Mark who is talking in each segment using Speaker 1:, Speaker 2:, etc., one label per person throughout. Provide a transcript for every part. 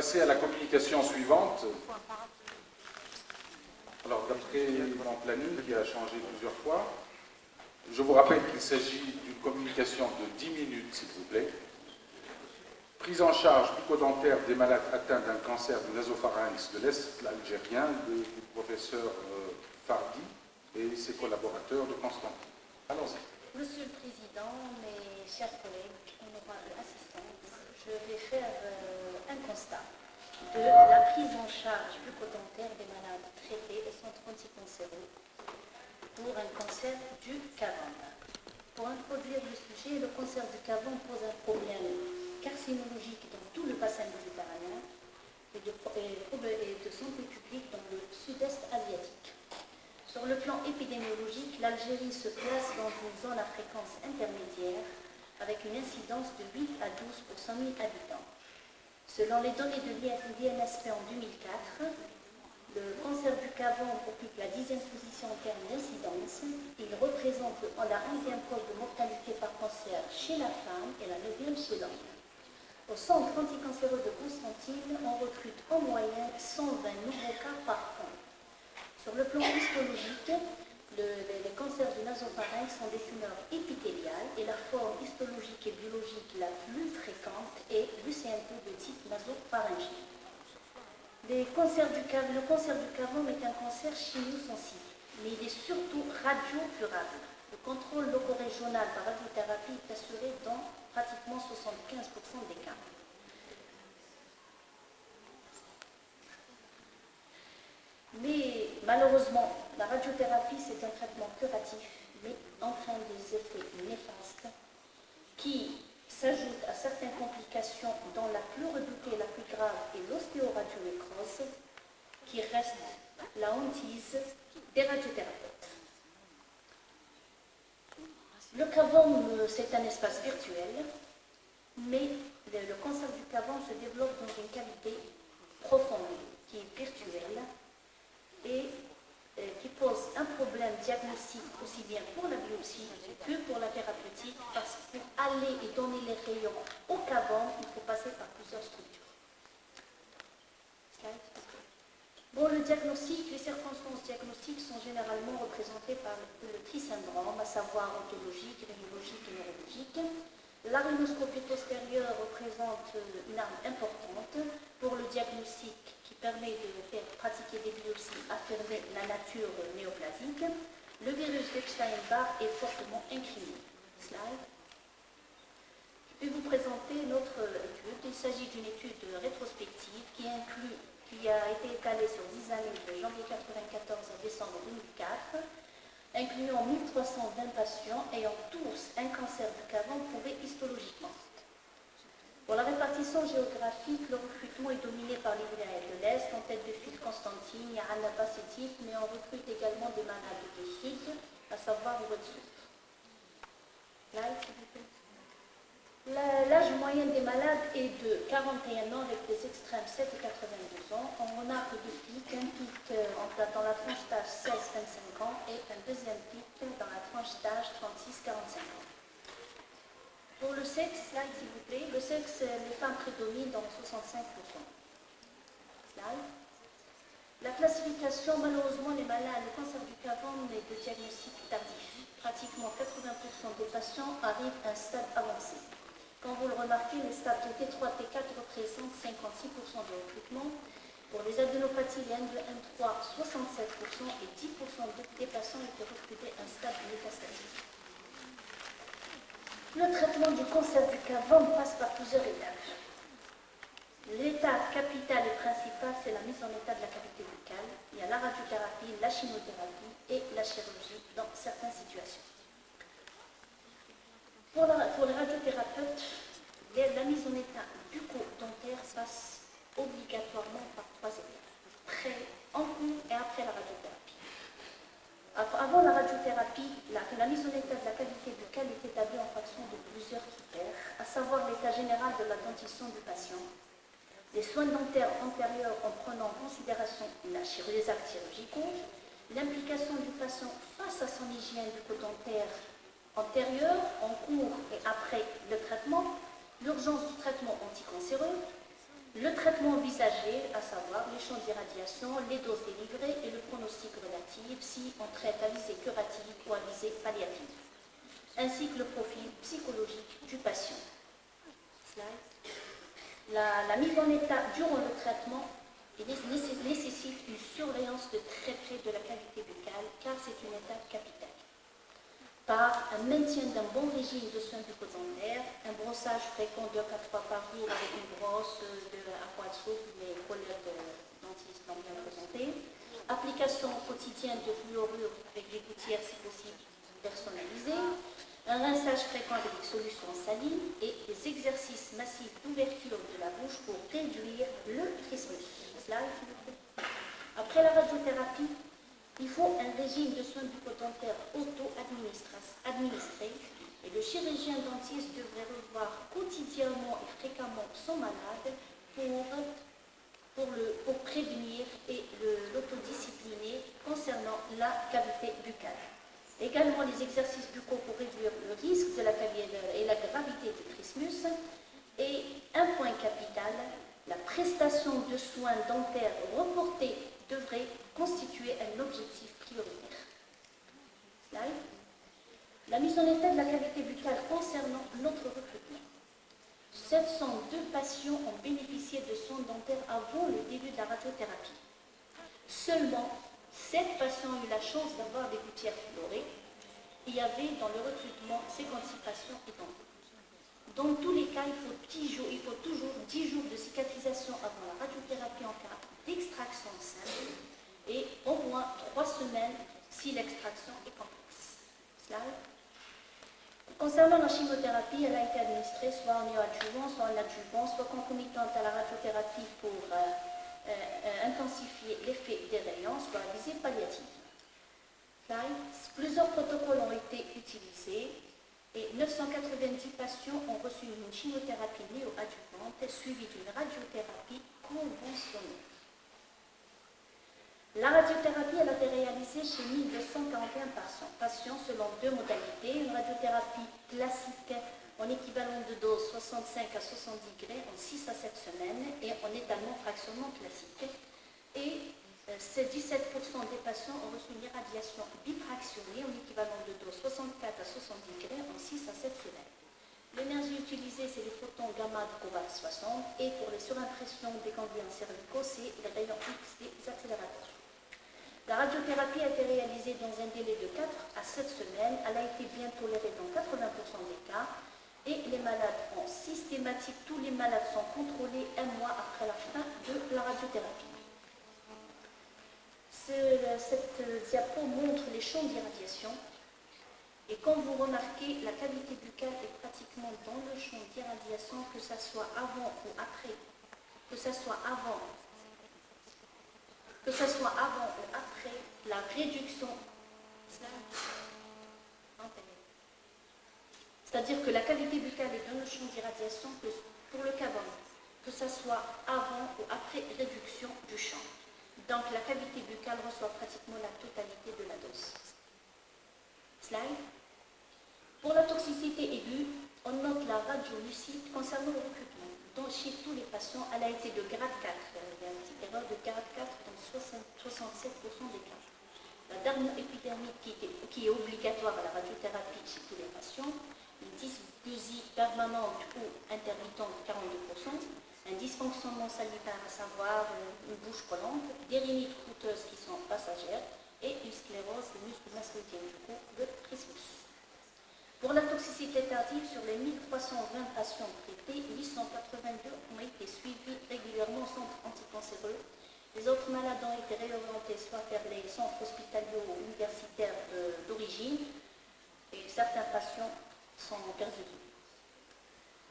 Speaker 1: passer à la communication suivante. Alors, d'après mon planning qui a changé plusieurs fois, je vous rappelle qu'il s'agit d'une communication de 10 minutes, s'il vous plaît. Prise en charge bucco-dentaire des malades atteints d'un cancer du nasopharynx de l'Est algérien, du professeur Fardi et ses collaborateurs de Constantine. Allons-y.
Speaker 2: Monsieur le Président, mes chers collègues, honorables assistants, je vais faire un constat de la prise en charge bucco-dentaire des malades traités et centres anticancéreux pour un cancer du Cavan. Pour introduire le sujet, le cancer du Cavan pose un problème carcinologique dans tout le bassin méditerranéen et de santé publique dans le sud-est asiatique. Sur le plan épidémiologique, l'Algérie se place dans une zone à fréquence intermédiaire avec une incidence de 8 à 12 pour 100 000 habitants. Selon les données de l'INSP en 2004, le cancer du Cavan occupe la 10e position en termes d'incidence. Il représente la 11e cause de mortalité par cancer chez la femme et la 9e chez l'homme. Au centre anticancéreux de Constantine, on recrute en moyenne 120 nouveaux cas par an. Sur le plan histologique, les cancers du nasopharynx sont des tumeurs épithéliales et la forme histologique et biologique la plus fréquente est l'UCNT de type nasopharyngien. Le cancer du Cavan est un cancer chimiosensible, mais il est surtout radiocurable. Le contrôle loco-régional par radiothérapie est assuré dans pratiquement 75% des cas. Mais malheureusement, la radiothérapie, c'est un traitement curatif, mais entraîne des effets néfastes qui s'ajoutent à certaines complications dont la plus redoutée, la plus grave est l'ostéoradionécrose, qui reste la hantise des radiothérapeutes. Le Cavan, c'est un espace virtuel, mais le cancer du Cavan se développe dans une cavité profonde, qui est virtuelle, et qui pose un problème diagnostique aussi bien pour la biopsie que pour la thérapeutique, parce que pour aller et donner les rayons au Cavan, il faut passer par plusieurs structures. Bon, le diagnostic, les circonstances diagnostiques sont généralement représentées par le trisyndrome, à savoir ontologique, rhinologique et neurologique. La rhinoscopie postérieure représente une arme importante pour le diagnostic qui permet de faire pratiquer des biopsies, affirmer la nature néoplasique. Le virus d'Epstein-Barr est fortement incriminé. Slide. Je vais vous présenter notre étude. Il s'agit d'une étude rétrospective qui a été étalée sur 10 années de janvier 1994 à décembre 2004, incluant 1320 patients ayant tous un cancer du Cavan prouvé histologiquement. Pour la répartition géographique, le recrutement est dominé par les vilayets de l'Est, en tête de file Constantine, Yahanaba, Sétif, mais on recrute également des malades du Sud, à savoir Oued-Souf. L'âge moyen des malades est de 41 ans avec des extrêmes 7 et 92 ans. On remarque deux pics, un pic dans la tranche d'âge 16-25 ans et un deuxième pic dans la tranche d'âge 36-45 ans. Pour le sexe, slide s'il vous plaît, le sexe, les femmes prédominent dans 65%. Slide. La classification, malheureusement, les malades, le cancer du Cavan est de diagnostic tardif. Pratiquement 80% des patients arrivent à un stade avancé. Quand vous le remarquez, les stades de T3, T4 représentent 56% de recrutement. Pour les adénopathies, les N2, N3, 67% et 10% des patients étaient recrutés à un stade métastatique. Le traitement du cancer du Cavan passe par plusieurs étapes. L'étape capitale et principale, c'est la mise en état de la cavité buccale. Il y a la radiothérapie, la chimiothérapie et la chirurgie dans certaines situations. Pour les radiothérapeutes, la mise en état bucco-dentaire passe obligatoirement par 3 étapes, en cours et après la radiothérapie. Avant la radiothérapie, la mise en état de la cavité buccale est établie en fonction de plusieurs critères, à savoir l'état général de la dentition du patient, les soins dentaires antérieurs en prenant en considération les actes chirurgicaux, l'implication du patient face à son hygiène bucco-dentaire antérieure, en cours et après le traitement, l'urgence du traitement anticancéreux, Le traitement envisagé, à savoir les champs d'irradiation, les doses délivrées et le pronostic relatif si on traite à visée curative ou à visée palliative, ainsi que le profil psychologique du patient. La mise en état durant le traitement nécessite une surveillance de très près de la cavité buccale car c'est une étape capitale. Par un maintien d'un bon régime de soins bucco-dentaires, un brossage fréquent 2 à 4 fois par jour avec une brosse à poil souple, les collègues dentistes l'ont bien présenté, application quotidienne de fluorure avec des gouttières si possible personnalisées, un rinçage fréquent avec des solutions salines et des exercices massifs d'ouverture de la bouche pour réduire le trismus. Après la radiothérapie, il faut un régime de soins bucco-dentaires auto-administré et le chirurgien dentiste devrait revoir quotidiennement et fréquemment son malade pour prévenir et l'autodiscipliner concernant la cavité buccale. Également les exercices buccaux pour réduire le risque de la cavité et la gravité du trismus. Et un point capital, la prestation de soins dentaires reportés devrait constituer un objectif prioritaire. Slide. La mise en état de la cavité buccale concernant notre recrutement. 702 patients ont bénéficié de soins dentaires avant le début de la radiothérapie. Seulement 7 patients ont eu la chance d'avoir des gouttières fluorées. Il y avait dans le recrutement 56 patients identiques. Dans tous les cas, il faut toujours 10 jours de cicatrisation avant la radiothérapie en cas d'extraction simple et au moins 3 semaines si l'extraction est complexe. Slide. Concernant la chimiothérapie, elle a été administrée soit en néoadjuvant, soit en adjuvant, soit concomitante à la radiothérapie pour intensifier l'effet des rayons, soit à visée palliative. Plusieurs protocoles ont été utilisés et 990 patients ont reçu une chimiothérapie néoadjuvante suivie d'une radiothérapie conventionnelle. La radiothérapie a été réalisée chez 1241 patients selon 2 modalités. Une radiothérapie classique en équivalent de dose 65 à 70 degrés en 6 à 7 semaines et en étalement fractionnement classique. Et ces 17% des patients ont reçu une irradiation bifractionnée en équivalent de dose 64 à 70 degrés en 6 à 7 semaines. L'énergie utilisée, c'est les photons gamma de cobalt 60 et pour les surimpressions des ganglions cervicaux, c'est les rayons X des accélérateurs. La radiothérapie a été réalisée dans un délai de 4 à 7 semaines. Elle a été bien tolérée dans 80% des cas et les malades ont systématique, tous les malades sont contrôlés 1 mois après la fin de la radiothérapie. Cette diapo montre les champs d'irradiation et comme vous remarquez, la cavité buccale est pratiquement dans le champ d'irradiation, que ce soit avant ou après, que ce soit avant ou après la réduction. C'est-à-dire que la cavité buccale est dans le champ d'irradiation pour le cavum, que ce soit avant ou après réduction du champ. Donc la cavité buccale reçoit pratiquement la totalité de la dose. Slide. Pour la toxicité aiguë, on note la radiolucide concernant le recrutement. Donc chez tous les patients, elle a été de grade 4. Il y a une petite erreur de grade 4 dans 67% des cas. La dermoépidermite qui est obligatoire à la radiothérapie chez tous les patients, une dysgeusie permanente ou intermittente 42%, un dysfonctionnement salivaire, à savoir une bouche collante, des rhinites coûteuses qui sont passagères et une sclérose des muscles masculins du cou, le trismus. Pour la toxicité tardive, sur les 1320 patients traités, 882 ont été suivis régulièrement au centre anticancéreux. Les autres malades ont été réorientés soit vers les centres hospitaliers ou universitaires d'origine et certains patients sont perdus.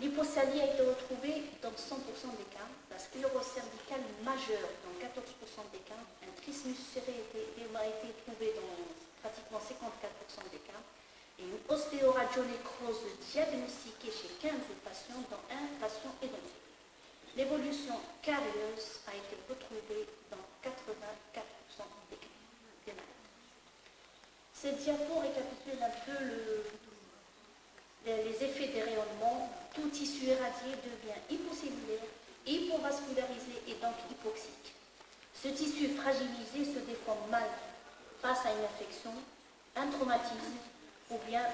Speaker 2: L'hyposalie a été retrouvée dans 100% des cas, la sclérose cervicale majeure dans 14% des cas, un trismus serré a été trouvé dans pratiquement 54% des cas, et une ostéoradionécrose diagnostiquée chez 15 patients, dont un patient identique. L'évolution carieuse a été retrouvée dans 84% des cas des malades. Cette diapo récapitule un peu les effets des rayonnements. Tout tissu irradié devient hypocellulaire, hypovascularisé et donc hypoxique. Ce tissu fragilisé se déforme mal face à une infection, un traumatisme ou bien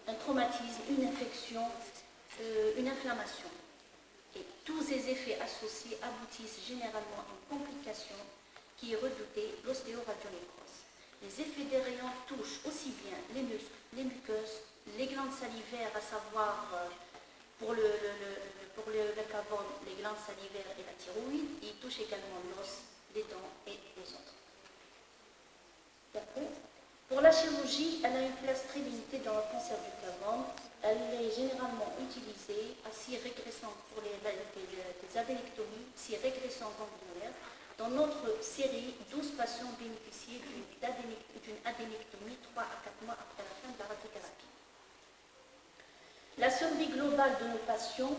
Speaker 2: un traumatisme, une infection, une inflammation. Et tous ces effets associés aboutissent généralement à une complication qui est redoutée, l'ostéoradionécrose. Les effets des rayons touchent aussi bien les muscles, les muqueuses, les glandes salivaires, à savoir pour le cavum, les glandes salivaires et la thyroïde. Ils touchent également l'os, les dents et les autres. D'accord. Pour la chirurgie, elle a une place très limitée dans le cancer du cavum. Elle est généralement utilisée si régressante pour des adénectomies, si régressant ganglionnaire. Dans notre série, 12 patients bénéficiaient d'une adénectomie 3 à 4 mois après la fin de la radiothérapie. La survie globale de nos patients,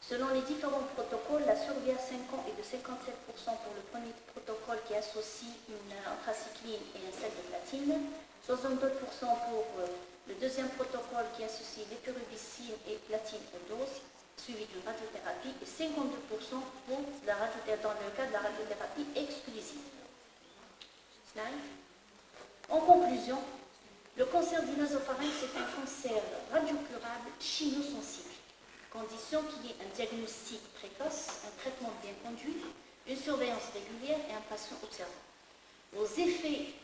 Speaker 2: selon les différents protocoles, la survie à 5 ans est de 57% pour le premier protocole qui associe une anthracycline et un sel de platine, 62% pour le deuxième protocole qui associe l'épirubicine et platine au dose, suivi d'une radiothérapie, et 52% pour dans le cas de la radiothérapie exclusive. En conclusion, le cancer du nasopharynx est un cancer radiocurable chimiosensible, condition qu'il y ait un diagnostic précoce, un traitement bien conduit, une surveillance régulière et un patient observant. Aux effets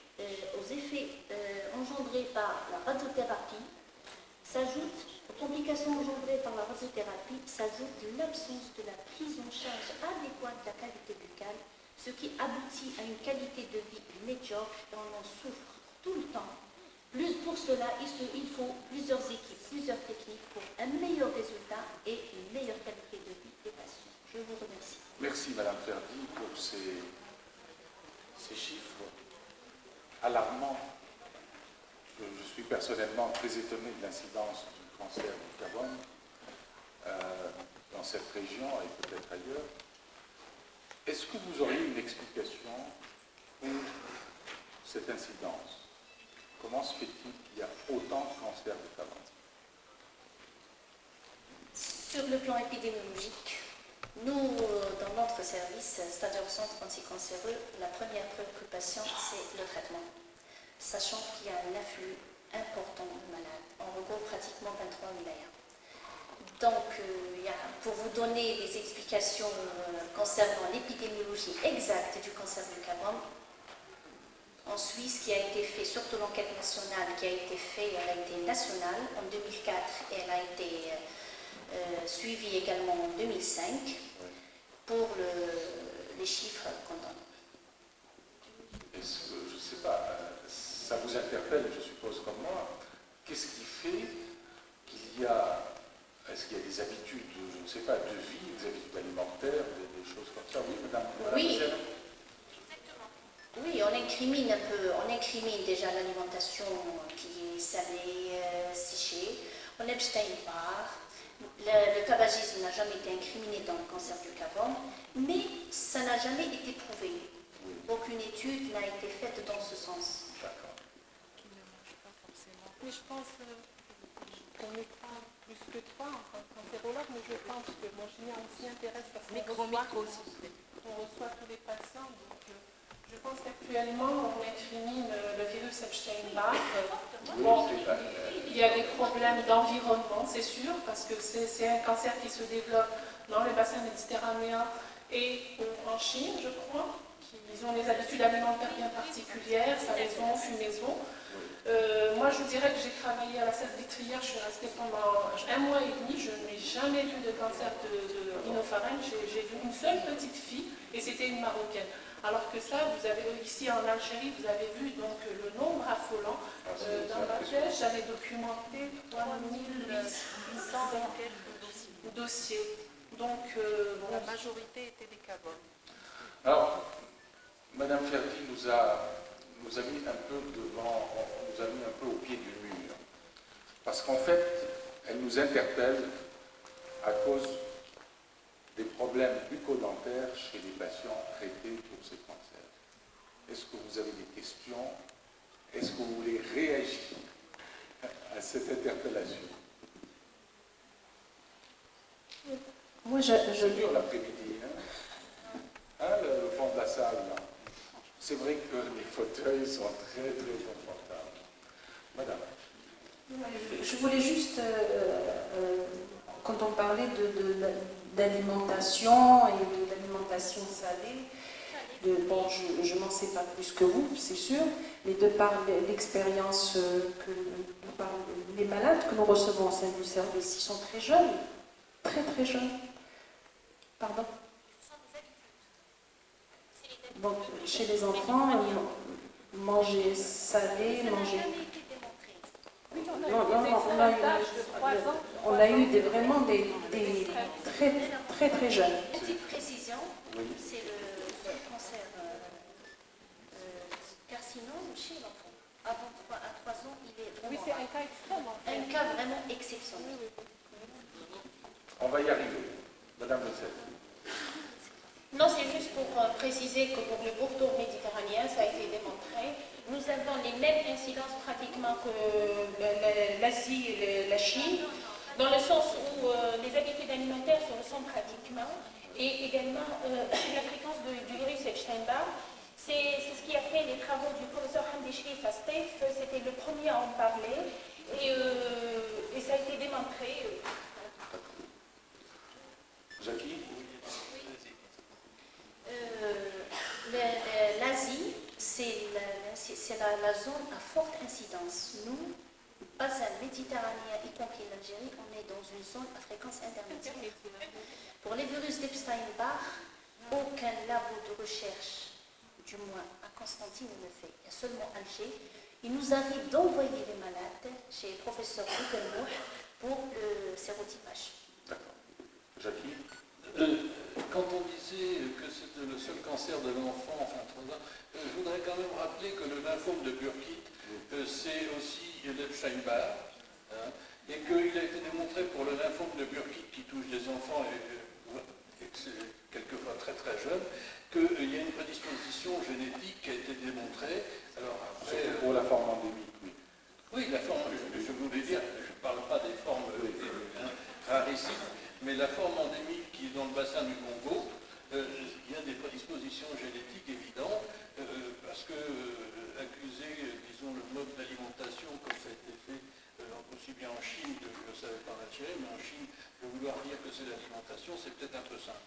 Speaker 2: engendrés par la radiothérapie aux complications engendrées par la radiothérapie s'ajoute l'absence de la prise en charge adéquate de la cavité buccale, ce qui aboutit à une qualité de vie médiocre et on en souffre tout le temps. Pour cela, il faut plusieurs équipes, plusieurs techniques pour un meilleur résultat et une meilleure qualité de vie des patients. Je vous remercie.
Speaker 1: Merci Madame Ferdi pour ces chiffres alarmants. Je suis personnellement très étonné de l'incidence du cancer du cavum dans cette région et peut-être ailleurs. Est-ce que vous auriez une explication pour cette incidence? Comment se fait-il qu'il y a autant de cancer du cavum?
Speaker 2: Sur le plan épidémiologique, nous, dans notre service, c'est-à-dire au centre anticancéreux, la première préoccupation, c'est le traitement. Sachant qu'il y a un afflux important de malades. On regroupe pratiquement 23 wilayas. Donc, pour vous donner des explications concernant l'épidémiologie exacte du cancer du cavum, en Suisse, qui a été fait, surtout l'enquête nationale qui a été faite, elle a été nationale en 2004 et elle a été suivie également en 2005 pour les chiffres qu'on donne.
Speaker 1: Est-ce que, je ne sais pas, ça vous interpelle, je suppose, comme moi. Qu'est-ce qui fait qu'il y a, est-ce qu'il y a des habitudes, je ne sais pas, de vie, des habitudes alimentaires, des choses comme ça? Oui, madame.
Speaker 2: Oui, exactement. Oui, on incrimine déjà l'alimentation qui est salée, séchée. On Epstein-Barr. Le tabagisme n'a jamais été incriminé dans le cancer du cavum, mais ça n'a jamais été prouvé. Oui. Aucune étude n'a été faite dans ce sens.
Speaker 1: D'accord.
Speaker 3: Mais je pense qu'on n'est pas plus que trois en cancérologue, mais je pense que mon génie s'y intéresse parce qu'on reçoit tous les patients. Donc, je pense qu'actuellement, on incrimine le virus Epstein-Barr. Bon, il y a des problèmes d'environnement, c'est sûr, parce que c'est un cancer qui se développe dans le bassin méditerranéen et en Chine, je crois. Ils ont des habitudes alimentaires bien particulières, salaison, fumaison. Moi, je vous dirais que j'ai travaillé à la Salpêtrière, je suis restée pendant 1 mois et demi, je n'ai jamais vu de cancer de rhinopharynx, j'ai vu une seule petite fille et c'était une Marocaine. Alors que ça, vous avez ici en Algérie, vous avez vu donc le nombre affolant. Dans ma thèse, j'avais documenté 3800 dossiers. Donc,
Speaker 4: la majorité était des cavums.
Speaker 1: Alors, Madame Ferdi nous a mis un peu devant, nous a mis un peu au pied du mur. Parce qu'en fait, elle nous interpelle à cause des problèmes bucco-dentaires chez les patients traités pour ces cancers. Est-ce que vous avez des questions? Est-ce que vous voulez réagir à cette interpellation?
Speaker 3: Moi,
Speaker 1: C'est dur l'après-midi. Hein, le fond de la salle, là. C'est vrai que les fauteuils sont très, très confortables. Madame.
Speaker 3: Je voulais juste, quand on parlait d'alimentation et de l'alimentation salée, bon, je n'en sais pas plus que vous, c'est sûr, mais de par l'expérience de par les malades que nous recevons au sein du service, ils sont très jeunes, très très jeunes. Pardon? Donc, chez les enfants, manger salé, manger... Non, on a eu vraiment des très très très jeunes.
Speaker 2: Petite précision, c'est le cancer carcinome chez l'enfant. Avant à 3 ans, il est vraiment...
Speaker 3: Oui, c'est un cas extrême.
Speaker 2: Un cas vraiment exceptionnel.
Speaker 1: On va y arriver. Madame Le Sel.
Speaker 5: Non, c'est juste pour préciser que pour le pourtour méditerranéen, ça a été démontré. Nous avons les mêmes incidences pratiquement que l'Asie et la Chine, dans le sens où les habitudes alimentaires se ressemblent pratiquement, et également la fréquence du virus Epstein-Barr. C'est ce qui a fait les travaux du professeur Hamdi Shrif à STEF, c'était le premier à en parler, et ça a été démontré.
Speaker 1: Jackie.
Speaker 2: L'Asie, c'est la zone à forte incidence. Nous, bassin méditerranéen, y compris l'Algérie, on est dans une zone à fréquence intermédiaire. Pour les virus d'Epstein-Barr, aucun labo de recherche, du moins à Constantine, ne le fait. Il y a seulement Alger. Il nous arrive d'envoyer les malades chez le professeur Boukenmour pour le sérotypage.
Speaker 1: D'accord. Jackie.
Speaker 6: Quand on disait que c'était le seul cancer de l'enfant, enfin 3 ans, je voudrais quand même rappeler que le lymphome de Burkitt, c'est aussi l'Epstein-Barr, hein, et qu'il a été démontré pour le lymphome de Burkitt qui touche des enfants, et que c'est quelquefois très très jeune, qu'il y a une prédisposition génétique qui a été démontrée. Alors après,
Speaker 1: pour la forme endémique, oui.
Speaker 6: oui, la forme, je voulais dire, je ne parle pas des formes rarissimes, mais la forme endémique qui est dans le bassin du Congo, il y a des prédispositions génétiques évidentes, parce que accuser, disons, le mode d'alimentation, comme ça a été fait aussi bien en Chine que je ne savais pas en Algérie, mais en Chine, de vouloir dire que c'est l'alimentation, c'est peut-être un peu simple.